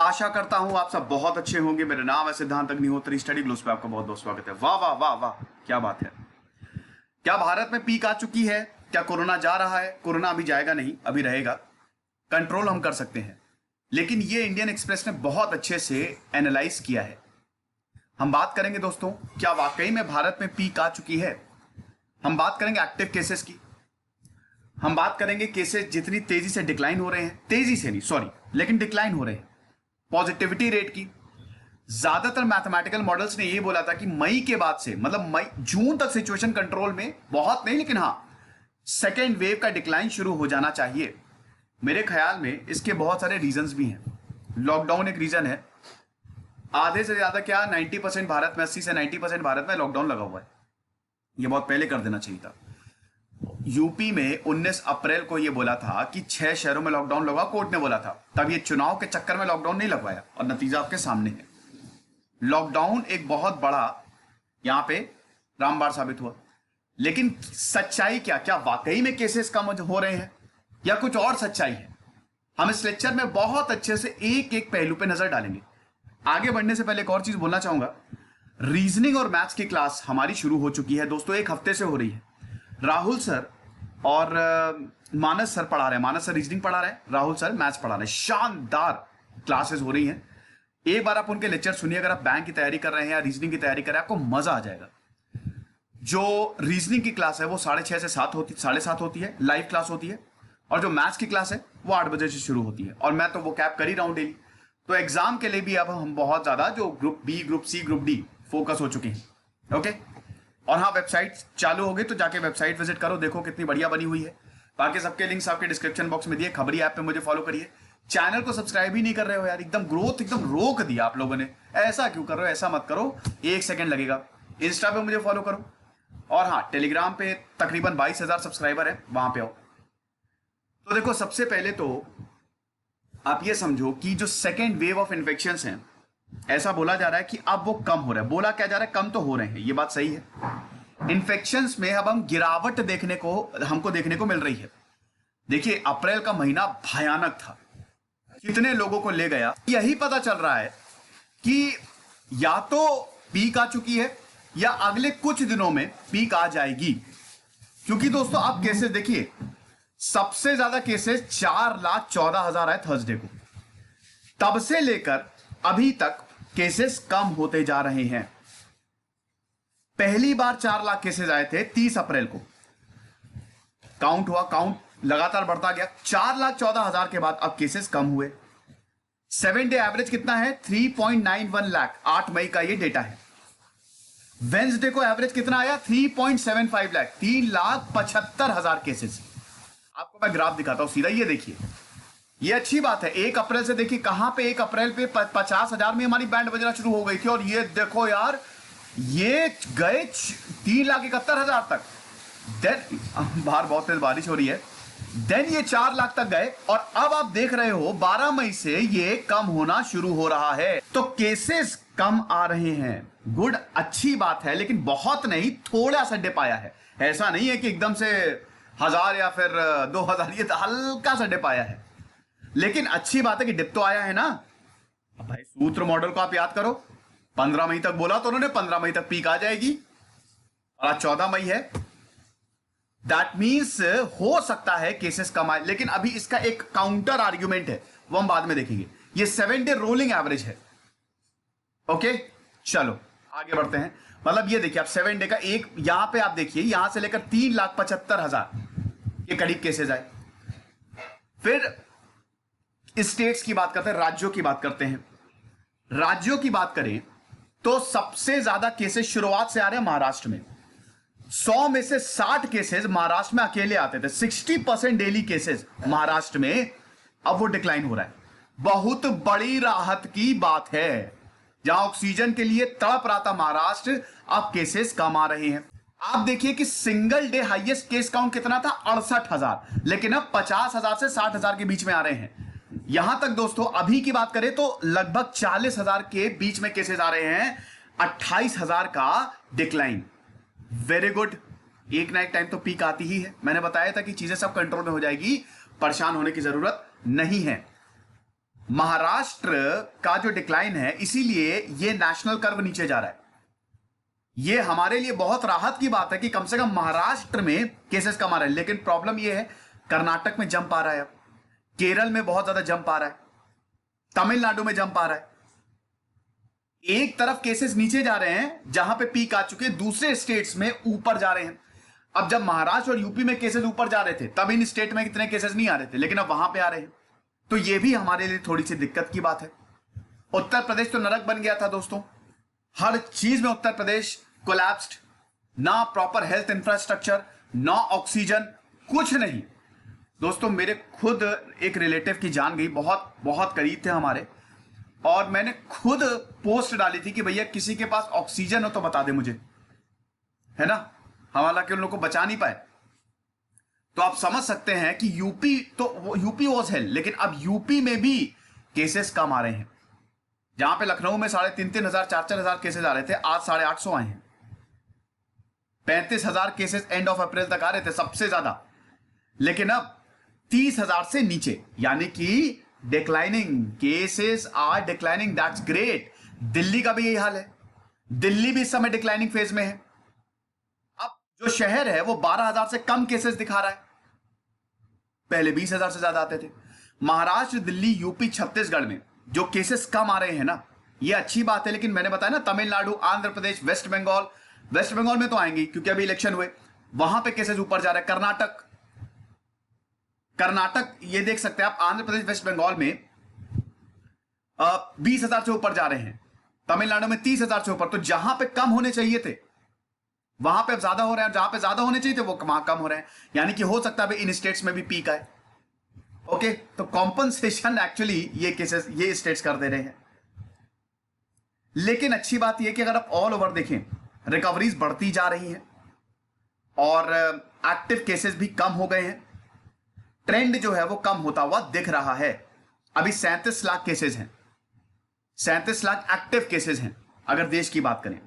आशा करता हूं आप सब बहुत अच्छे होंगे। मेरा नाम है सिद्धांत अग्निहोत्री। स्टडी ग्लोस पे आपका बहुत बहुत स्वागत है। वाह वाह वाह वाह, क्या बात है। क्या भारत में पीक आ चुकी है? क्या कोरोना जा रहा है? कोरोना अभी जाएगा नहीं, अभी रहेगा। कंट्रोल हम कर सकते हैं, लेकिन ये इंडियन एक्सप्रेस ने बहुत अच्छे से एनालाइज किया है। हम बात करेंगे दोस्तों, क्या वाकई में भारत में पीक आ चुकी है। हम बात करेंगे एक्टिव केसेस की। हम बात करेंगे केसेस जितनी तेजी से डिक्लाइन हो रहे हैं, तेजी से नहीं सॉरी, लेकिन डिक्लाइन हो रहे हैं। पॉजिटिविटी रेट की। ज्यादातर मैथमेटिकल मॉडल्स ने यह बोला था कि मई के बाद से, मतलब मई जून तक सिचुएशन कंट्रोल में, बहुत नहीं लेकिन हां सेकेंड वेव का डिक्लाइन शुरू हो जाना चाहिए। मेरे ख्याल में इसके बहुत सारे रीजंस भी हैं। लॉकडाउन एक रीजन है। आधे से ज्यादा क्या 90% भारत में, 80 से 90% भारत में लॉकडाउन लगा हुआ है। यह बहुत पहले कर देना चाहिए था। यूपी में 19 अप्रैल को यह बोला था कि 6 शहरों में लॉकडाउन लगा, कोर्ट ने बोला था। तब ये चुनाव के चक्कर में लॉकडाउन नहीं लगवाया और नतीजा आपके सामने है। लॉकडाउन एक बहुत बड़ा यहां पे रामबाण साबित हुआ। लेकिन सच्चाई क्या, क्या वाकई में केसेस कम हो रहे हैं या कुछ और सच्चाई है? हम इस लेक्चर में बहुत अच्छे से एक एक पहलू पे नजर डालेंगे। आगे बढ़ने से पहले एक और चीज बोलना चाहूंगा। रीजनिंग और मैथ्स की क्लास हमारी शुरू हो चुकी है दोस्तों, एक हफ्ते से हो रही है। राहुल सर और मानस सर पढ़ा रहे हैं। मानस सर रीजनिंग पढ़ा रहे हैं, राहुल सर मैथ्स पढ़ा रहे हैं। शानदार क्लासेस हो रही हैं। एक बार आप उनके लेक्चर सुनिए। अगर आप बैंक की तैयारी कर रहे हैं या रीजनिंग की तैयारी कर रहे हैं, आपको मजा आ जाएगा। जो रीजनिंग की क्लास है वो 6:30 से 7:30 होती है, लाइव क्लास होती है। और जो मैथ्स की क्लास है वो 8 बजे से शुरू होती है। और मैं तो वो कैप कर ही रहा हूं डेली। तो एग्जाम के लिए भी अब हम बहुत ज्यादा जो group B, group C, group D focus हो चुके हैं। ओके। और हाँ, वेबसाइट चालू हो गई तो जाके वेबसाइट विजिट करो, देखो कितनी बढ़िया बनी हुई है। बाकी सबके लिंक्स आपके डिस्क्रिप्शन बॉक्स में दिए। खबरी ऐप पे मुझे फॉलो करिए। चैनल को सब्सक्राइब ही नहीं कर रहे हो यार, एकदम ग्रोथ एकदम रोक दिया आप लोगों ने। ऐसा क्यों कर रहे हो? ऐसा मत करो, 1 सेकंड लगेगा। इंस्टा पे मुझे फॉलो करो। और हाँ, टेलीग्राम पे तकरीबन 22,000 सब्सक्राइबर है, वहां पे आओ। तो देखो, सबसे पहले तो आप ये समझो कि जो सेकेंड वेव ऑफ इन्फेक्शन है, ऐसा बोला जा रहा है कि अब वो कम हो रहा है। बोला क्या जा रहा है? कम तो हो रहे हैं, ये बात सही है। इन्फेक्शंस में अब हम गिरावट हमको देखने को मिल रही है। देखिए, अप्रैल का महीना भयानक था। कितने लोगों को ले गया। यही पता चल रहा है कि या तो पीक आ चुकी है या अगले कुछ दिनों में पीक आ जाएगी। क्योंकि दोस्तों आप केसेस देखिए, सबसे ज्यादा केसेस 4,14,000 आए थर्सडे को। तब से लेकर अभी तक केसेस कम होते जा रहे हैं। पहली बार 4 लाख केसेस आए थे 30 अप्रैल को। काउंट हुआ, काउंट लगातार बढ़ता गया। 4,14,000 के बाद अब केसेस कम हुए। 7 डे एवरेज कितना है? 3.91 लाख। 8 मई का ये डेटा है। वेंसडे को एवरेज कितना आया? 3.75 लाख। 3,75,000 केसेस। आपको मैं ग्राफ दिखाता हूं सीधा, ये देखिए। ये अच्छी बात है। 1 अप्रैल से देखिए, कहां पे 1 अप्रैल पे 50,000 में हमारी बैंड बजना शुरू हो गई थी। और ये देखो यार, ये गए 3,71,000 तक। देन बाहर बहुत तेज बारिश हो रही है। देन ये 4 लाख तक गए। और अब आप देख रहे हो 12 मई से ये कम होना शुरू हो रहा है। तो केसेस कम आ रहे हैं। गुड, अच्छी बात है, लेकिन बहुत नहीं, थोड़ा सा डिप आया है। ऐसा नहीं है कि एकदम से 1,000 या फिर 2,000, ये हल्का सा डिप आया है। लेकिन अच्छी बात है कि डिप तो आया है ना। अब भाई सूत्र मॉडल को आप याद करो। 15 मई तक बोला तो उन्होंने 15 मई तक पीक आ जाएगी। और आज 14 मई है। दैट मीन्स हो सकता है केसेस कम आए, लेकिन अभी इसका एक काउंटर आर्ग्यूमेंट है, वो हम बाद में देखेंगे। ये 7 डे रोलिंग एवरेज है। ओके, चलो आगे बढ़ते हैं। मतलब ये देखिए, आप 7 डे का एक, यहां पे आप देखिए, यहां से लेकर 3,75,000 के करीब केसेस आए। फिर स्टेट्स की बात करते हैं, राज्यों की बात करते हैं। राज्यों की बात करें तो सबसे ज्यादा केसेस शुरुआत से आ रहे हैं महाराष्ट्र में। 100 में से 60 केसेस महाराष्ट्र में अकेले आते थे। 60% डेली केसेस महाराष्ट्र में, अब वो डिक्लाइन हो रहा है। बहुत बड़ी राहत की बात है। जहां ऑक्सीजन के लिए तड़प रहा था महाराष्ट्र, अब केसेस कम आ रहे हैं। आप देखिए कि single day highest case count कितना था? 68,000, लेकिन अब 50,000 से 60,000 के बीच में आ रहे हैं। यहां तक दोस्तों अभी की बात करें तो लगभग 40,000 के बीच में केसेस आ रहे हैं। 28,000 का डिक्लाइन। Very good. एक ना एक टाइम तो पीक आती ही है। मैंने बताया था कि चीजें सब कंट्रोल में हो जाएगी, परेशान होने की जरूरत नहीं है। महाराष्ट्र का जो डिक्लाइन है, इसीलिए ये नेशनल कर्व नीचे जा रहा है। ये हमारे लिए बहुत राहत की बात है कि कम से कम महाराष्ट्र में केसेस कम आ रहे हैं। लेकिन प्रॉब्लम ये है, कर्नाटक में जंप आ रहा है, अब केरल में बहुत ज्यादा जंप आ रहा है, तमिलनाडु में जंप आ रहा है। एक तरफ केसेस नीचे जा रहे हैं जहां पे पीक आ चुके हैं, दूसरे स्टेट्स में ऊपर जा रहे हैं। अब जब महाराष्ट्र और यूपी में केसेस ऊपर जा रहे थे तब इन स्टेट में इतने केसेस नहीं आ रहे थे, लेकिन अब वहां पे आ रहे हैं, तो ये भी हमारे लिए थोड़ी सी दिक्कत की बात है। उत्तर प्रदेश तो नरक बन गया था दोस्तों, हर चीज में उत्तर प्रदेश कोलैप्स्ड, ना प्रॉपर हेल्थ इंफ्रास्ट्रक्चर, ना ऑक्सीजन, कुछ नहीं। दोस्तों मेरे खुद एक रिलेटिव की जान गई, बहुत बहुत करीब थे हमारे, और मैंने खुद पोस्ट डाली थी कि भैया किसी के पास ऑक्सीजन हो तो बता दे मुझे, है ना। हम हालांकि उन लोगों को बचा नहीं पाए। तो आप समझ सकते हैं कि यूपी तो यूपी वॉज हेल, लेकिन अब यूपी में भी केसेस कम आ रहे हैं। जहां पे लखनऊ में 3,500 4,000 केसेस आ रहे थे, आज 850 आए हैं। 35,000 केसेस एंड ऑफ अप्रैल तक आ रहे थे सबसे ज्यादा, लेकिन अब 30,000 से नीचे, यानी कि declining cases are declining. That's great. Delhi का भी यही हाल है, दिल्ली भी इस समय डिक्लाइनिंग फेज में है। अब जो शहर है वो 12,000 से कम केसेस दिखा रहा है, पहले 20,000 से ज्यादा आते थे। महाराष्ट्र, दिल्ली, यूपी, छत्तीसगढ़ में जो केसेस कम आ रहे हैं ना, ये अच्छी बात है। लेकिन मैंने बताया ना, तमिलनाडु, आंध्र प्रदेश, वेस्ट बंगाल में तो आएंगी क्योंकि अभी इलेक्शन हुए, वहां पे केसेस ऊपर जा रहे हैं। कर्नाटक ये देख सकते हैं आप, आंध्र प्रदेश, वेस्ट बंगाल में 20,000 से ऊपर जा रहे हैं, तमिलनाडु में 30,000 से ऊपर। तो जहां पे कम होने चाहिए थे वहां पे ज्यादा हो रहे हैं, जहां पे ज्यादा होने चाहिए थे वो वहां कम हो रहे हैं। यानी कि हो सकता है इन स्टेट्स में भी पीक आए। ओके, तो कॉम्पनसेशन एक्चुअली ये केसेस ये स्टेट्स कर दे रहे हैं। लेकिन अच्छी बात यह कि अगर आप ऑल ओवर देखें, रिकवरीज बढ़ती जा रही हैं और एक्टिव केसेस भी कम हो गए हैं। ट्रेंड जो है वो कम होता हुआ दिख रहा है। अभी 37 लाख केसेस हैं, 37 लाख एक्टिव केसेस हैं अगर देश की बात करें।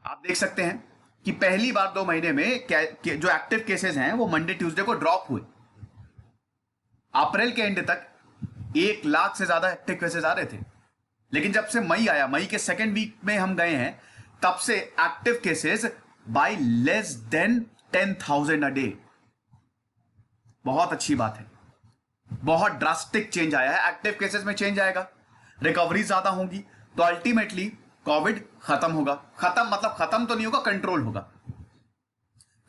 आप देख सकते हैं कि पहली बार 2 महीने में जो एक्टिव केसेस हैं वो मंडे ट्यूसडे को ड्रॉप हुए। अप्रैल के एंड तक 1 लाख से ज्यादा एक्टिव केसेस आ रहे थे, लेकिन जब से मई आया, मई के सेकेंड वीक में हम गए हैं, तब से active cases bye less than 10,000 a day. बहुत अच्छी बात है, बहुत ड्रास्टिक चेंज आया है। एक्टिव केसेस में चेंज आएगा, रिकवरी ज्यादा होगी, तो अल्टीमेटली कोविड खत्म होगा। खत्म मतलब खत्म तो नहीं होगा, कंट्रोल होगा।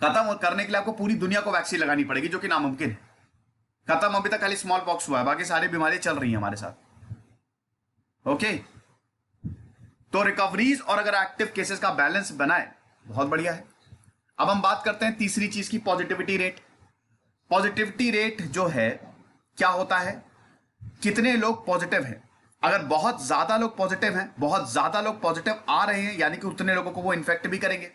खत्म करने के लिए आपको पूरी दुनिया को वैक्सीन लगानी पड़ेगी, जो कि नामुमकिन है। खत्म अभी तक खाली स्मॉल पॉक्स हुआ है, बाकी सारी बीमारियां चल रही हैं हमारे साथ। ओके, तो रिकवरीज और अगर एक्टिव केसेस का बैलेंस बनाए, बहुत बढ़िया है। अब हम बात करते हैं तीसरी चीज की, पॉजिटिविटी रेट। पॉजिटिविटी रेट जो है, क्या होता है, कितने लोग पॉजिटिव हैं। अगर बहुत ज्यादा लोग पॉजिटिव हैं, बहुत ज्यादा लोग पॉजिटिव आ रहे हैं, यानी कि उतने लोगों को वो इन्फेक्ट भी करेंगे।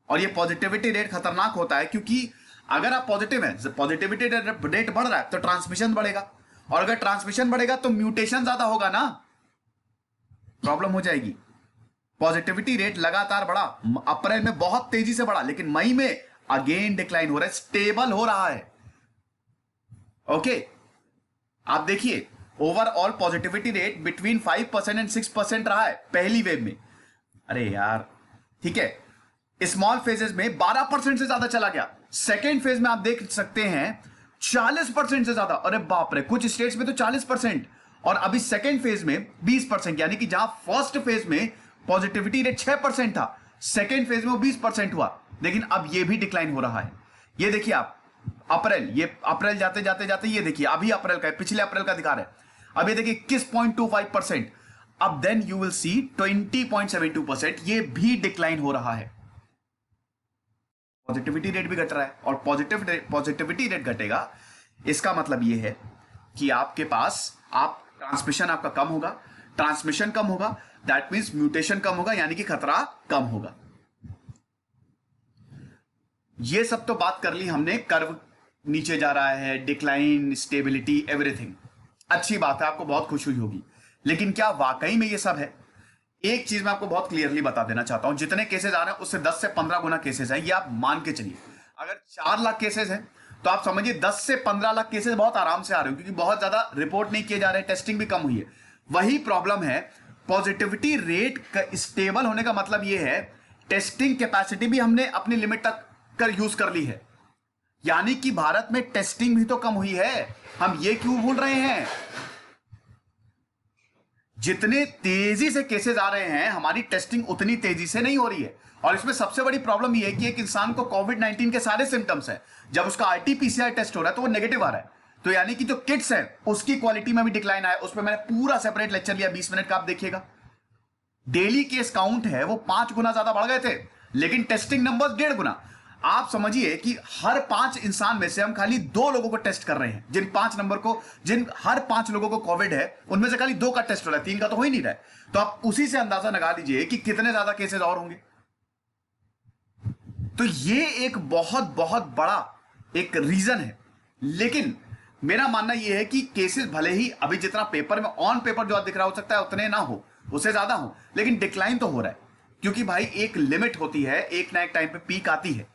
और ये पॉजिटिविटी रेट खतरनाक होता है, क्योंकि अगर आप पॉजिटिव हैं, पॉजिटिविटी रेट बढ़ रहा है तो ट्रांसमिशन बढ़ेगा, और अगर ट्रांसमिशन बढ़ेगा तो म्यूटेशन ज्यादा होगा ना, प्रॉब्लम हो जाएगी। पॉजिटिविटी रेट लगातार बढ़ा, अप्रैल में बहुत तेजी से बढ़ा, लेकिन मई में अगेन डिक्लाइन हो रहा है, स्टेबल हो रहा है। ओके, आप देखिए overall positivity rate between 5% and 6% रहा है पहली वेव में। अरे यार ठीक है, स्मॉल फेजेस में 12% से ज्यादा चला गया। सेकेंड फेज में आप देख सकते हैं 40% से ज्यादा। अरे बाप रे, कुछ स्टेट्स में तो 40%, और अभी सेकेंड फेज में 20%। यानी कि जहां फर्स्ट फेज में पॉजिटिविटी रेट 6% था, सेकेंड फेज में वो 20% हुआ। लेकिन अब ये भी डिक्लाइन हो रहा है। ये देखिए आप, अप्रैल जाते जाते जाते ये देखिए, अभी अप्रैल का, पिछले अप्रैल का दिखा रहे हैं। अब ये देखिए 21.25%। अब देन यू विल सी 20.72%, ये भी डिक्लाइन हो रहा है। पॉजिटिविटी रेट भी घट रहा है, और पॉजिटिविटी रेट घटेगा, इसका मतलब ये है कि आपके पास ट्रांसमिशन आपका कम होगा। ट्रांसमिशन कम होगा, दैट मीन्स म्यूटेशन कम होगा, यानी कि खतरा कम होगा। ये सब तो बात कर ली हमने, कर्व नीचे जा रहा है, डिक्लाइन, स्टेबिलिटी, एवरीथिंग। अच्छी बात है, आपको बहुत खुश हुई होगी। लेकिन क्या वाकई में ये सब है? एक चीज मैं आपको बहुत क्लियरली बता देना चाहता हूं, जितने केसेस आ रहे हैं उससे 10 से 15 गुना केसेस है, ये आप मान के चलिए। अगर 4 लाख केसेस हैं तो आप समझिए 10 से 15 लाख केसेस बहुत आराम से आ रहे हो, क्योंकि बहुत ज्यादा रिपोर्ट नहीं किए जा रहे, टेस्टिंग भी कम हुई है। वही प्रॉब्लम है, पॉजिटिविटी रेट स्टेबल होने का मतलब यह है टेस्टिंग कैपेसिटी भी हमने अपनी लिमिट तक कर यूज कर ली है, यानी कि भारत में टेस्टिंग भी तो कम हुई है। हम ये क्यों भूल रहे हैं? जितने तेजी से केसेस आ रहे हैं, हमारी टेस्टिंग उतनी तेजी से नहीं हो रही है। और इसमें सबसे बड़ी प्रॉब्लम यह है कि एक इंसान को कोविड-19 के सारे सिम्टम्स हैं, जब उसका आरटी-पीसीआर टेस्ट हो रहा है तो वो नेगेटिव आ रहा है। तो यानी कि जो किट्स है उसकी क्वालिटी में भी डिक्लाइन आया। उस पर मैंने पूरा सेपरेट लेक्चर लिया 20 मिनट का, आप देखिएगा। डेली केस काउंट है वो 5 गुना ज्यादा बढ़ गए थे, लेकिन टेस्टिंग नंबर 1.5 गुना। आप समझिए कि हर 5 इंसान में से हम खाली 2 लोगों को टेस्ट कर रहे हैं। जिन हर 5 लोगों को कोविड है उनमें से खाली 2 का टेस्ट हो रहा है, 3 का तो हो ही नहीं रहा है। तो आप उसी से अंदाजा लगा लीजिए कि कितने ज्यादा केसेस और होंगे। तो ये एक बहुत बहुत बड़ा एक रीजन है। लेकिन मेरा मानना यह है कि केसेस भले ही अभी जितना पेपर में ऑन पेपर जो दिख रहा हो सकता है उतने ना हो, उससे ज्यादा हो, लेकिन डिक्लाइन तो हो रहा है, क्योंकि भाई एक लिमिट होती है, एक ना एक टाइम पे पीक आती है।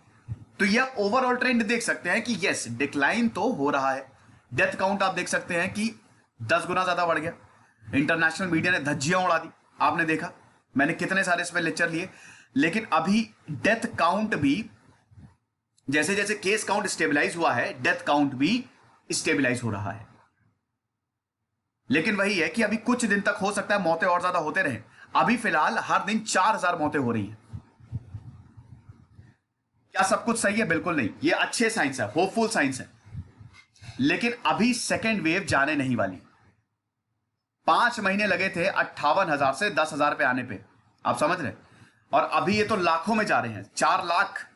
तो यह ओवरऑल ट्रेंड देख सकते हैं कि यस डिक्लाइन तो हो रहा है। डेथ काउंट आप देख सकते हैं कि 10 गुना ज्यादा बढ़ गया। इंटरनेशनल मीडिया ने धज्जियां उड़ा दी, आपने देखा, मैंने कितने सारे इस पर लेक्चर लिए। लेकिन अभी डेथ काउंट भी, जैसे जैसे केस काउंट स्टेबलाइज हुआ है, डेथ काउंट भी स्टेबलाइज हो रहा है। लेकिन वही है कि अभी कुछ दिन तक हो सकता है मौतें और ज्यादा होते रहे। अभी फिलहाल हर दिन 4000 मौतें हो रही हैं। क्या सब कुछ सही है? बिल्कुल नहीं। ये अच्छे साइंस है, होपफुल साइंस है, लेकिन अभी सेकेंड वेव जाने नहीं वाली। 5 महीने लगे थे 58,000 से 10,000 पे आने पे, आप समझ रहे? और अभी ये तो लाखों में जा रहे हैं, 4 लाख।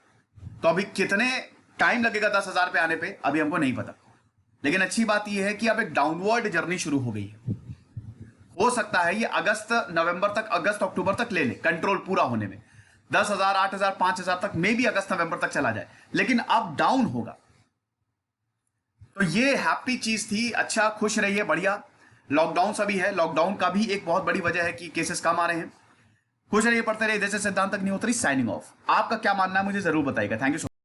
तो अभी कितने टाइम लगेगा 10,000 पे आने पे, अभी हमको नहीं पता। लेकिन अच्छी बात यह है कि अब एक डाउनवर्ड जर्नी शुरू हो गई है। हो सकता है ये अगस्त अक्टूबर तक ले ले कंट्रोल पूरा होने में। 10,000, 8,000, 5,000 तक मे भी अगस्त नवंबर तक चला जाए, लेकिन अब डाउन होगा। तो ये हैप्पी चीज थी। अच्छा, खुश रहिए, बढ़िया। लॉकडाउन सभी है, लॉकडाउन का भी एक बहुत बड़ी वजह है कि केसेस कम आ रहे हैं। खुश रहिए, पढ़ते रहिए। जैसे सिद्धांत अग्निहोत्री साइनिंग ऑफ। आपका क्या मानना है मुझे जरूर बताइएगा। Thank you.